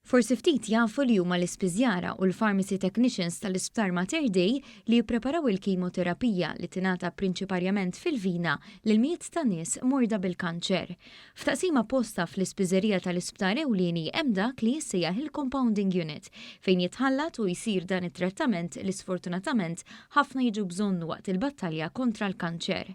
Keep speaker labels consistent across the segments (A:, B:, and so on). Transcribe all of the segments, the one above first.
A: Forsi ftit jafu li huma l-ispiżjara u l-pharmacy technicians tal-Isptar Mater Dei li jippreparaw il-kemoterapija li tingħata prinċiparjament fil-vina lil miet ta' nies morda bil-kanċer. F'taqsima posta fl-ispiżerija tal-Isptar Ewlieni hemm dak li jissejjaħ il-compounding unit fejn jitħallat u jsir dan it-trattament li sfortunatament ħafna jiġu bżonnu waqt il-battalja kontra l-kanċer.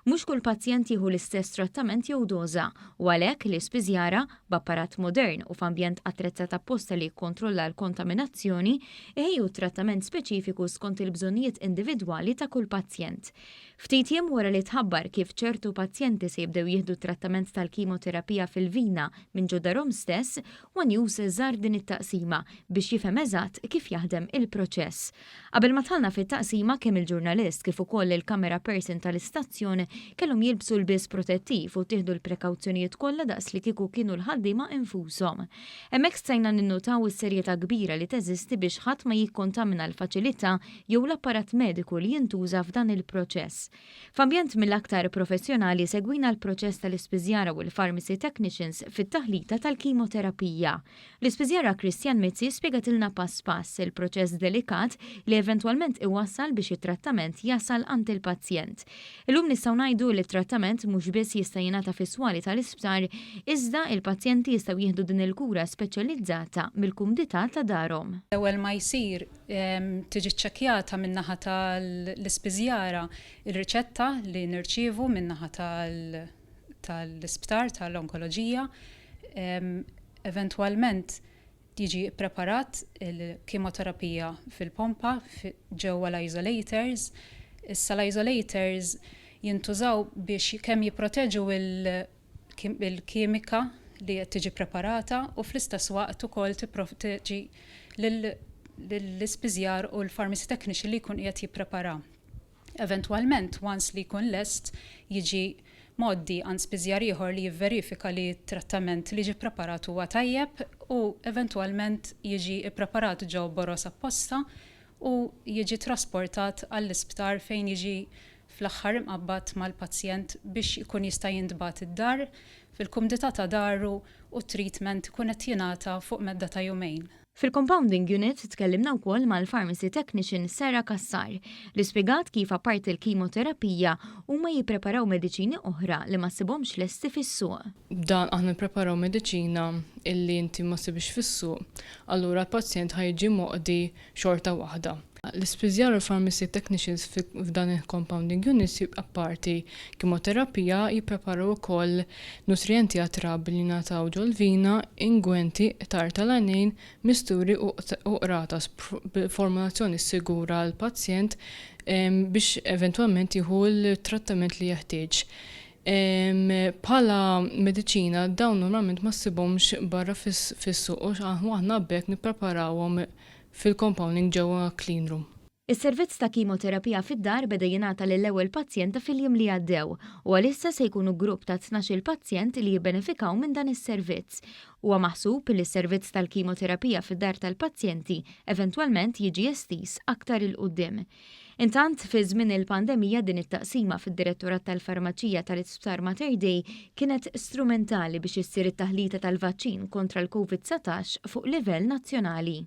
A: Mhux kull pazjent jieħu l-istess trattament jew doża u għalhekk l-ispiżjara b'apparat modern u f'ambjent attrezzat apposta li jikkontrolla l-kontaminazzjoni iħejju trattament speċifiku skont il-bżonnijiet individwali ta' kull pazjent. Ftit jiem wara li tħabbar kif ċertu pazjenti se jibdew jieħdu trattament tal-kemoterapija fil-vina minn ġo darhom stess, One News żar din it-taqsima biex jifhem eżatt kif jaħdem il-proċess. Qabel ma tħallna fit-taqsima kemm il-ġurnalist kif ukoll il-camera person tal-istazzjon kellhom jilbsu l-biss protettiv u tieħdu l-prekawzjonijiet kollha daqs li kieku kienu l-ħaddiema infushom. Hemmhekk stajna ninnotaw is-serjetà kbira li teżisti biex ħadd ma jikkontamina l-faċilità jew l-apparat mediku li jintuża f'dan il-proċess. F'ambjent mill-aktar professjonali segwina l-proċess tal-ispiżjara u l-pharmacy technicians fit-taħlita tal-kemoterapija. L-ispiżjara Christian Mizzi spjegatilna pass pass il-proċess delikat li eventwalment iwassal biex it-trattament jasal ant il-pazjent. Illum nistgħu ngħidu li t-trattament mhux biss jista' jingħata fis-swali tal-isptar, iżda il-pazjenti jistgħu jieħdu din il-kura speċjalizzata mill-kumdità ta' darhom.
B: Ewwel ma jsir tiġi ċċekkjata min-naħa tal-ispiżjara ir-riċetta li nirċievu min-naħa tal-isptar tal-onkoloġija, eventwalment tiġi preparat il-kemoterapija fil-pompa ġewwa l-isolators. Issa l-isolators jintużaw biex kemm jipproteġu il-kimika li qed tiġi preparata u fl-istess waqt ukoll tipproteġi lill-ispiżjar u l-pharmacy technician li jkun qiegħed jipprepara. Eventwalment once li jkun lest jiġi moddi għand spiżjar ieħor li jivverifika li t-trattament li ġie preparat huwa tajjeb u eventwalment jiġi ppreparat ġew boros apposta u jiġi trasportat għall-isptar fejn jiġi fl-aħħar imqabbad mal-pazjent biex ikun jista' jintbagħat id-dar fil-kumdità ta' daru u treatment ikun qed jingħata fuq medda ta' jumejn.
A: Fil-compounding unit tkellimna wkoll mal-pharmacy technician Sara Kassar li spjegat kif apart il-kemoterapija huma jippreparaw mediċini oħra li ma ssibhomx lesti fis-suq.
C: Dan aħna nippreparaw mediċina illi inti ma ssibix fis-suq, allura l-pazjent ħajġi moqdi xorta waħda. L-ispiżjar u pharmacy technicians f'dan il-compounding units apparti kemoterapija jippreparaw ukoll nutrienti attrabi li nataw ġol-vina, ingwenti, tartal-għajnejn, misturi u qratas b'formulazzjoni sigura għall pazjent biex eventwalment jieħu l-trattament li jeħtieġ. Bħala mediċina dawn normalment ma ssibhomx barra fis-suq u aħna bekk nippreparawhom fil-compounding ġewwa clean room.
A: Is-servizz ta' kemoterapija fid-dar beda jingħata lill-ewwel pazjent fil-jiem li għaddew u għalissa se jkunu grupp ta' 12 pazjent li jibbenefikaw minn dan is-servizz. Huwa maħsub li s-servizz tal-kemoterapija fid-dar tal-pazjenti eventwalment jiġi estiż aktar il quddiem. Intant fi żmien il-pandemija din it-taqsima fid-Direttorat tal-Farmaċija tal-Isptar Mater Dei kienet strumentali biex issir it-taħlita tal-vaċċin kontra l-COVID-19 fuq livell nazzjonali.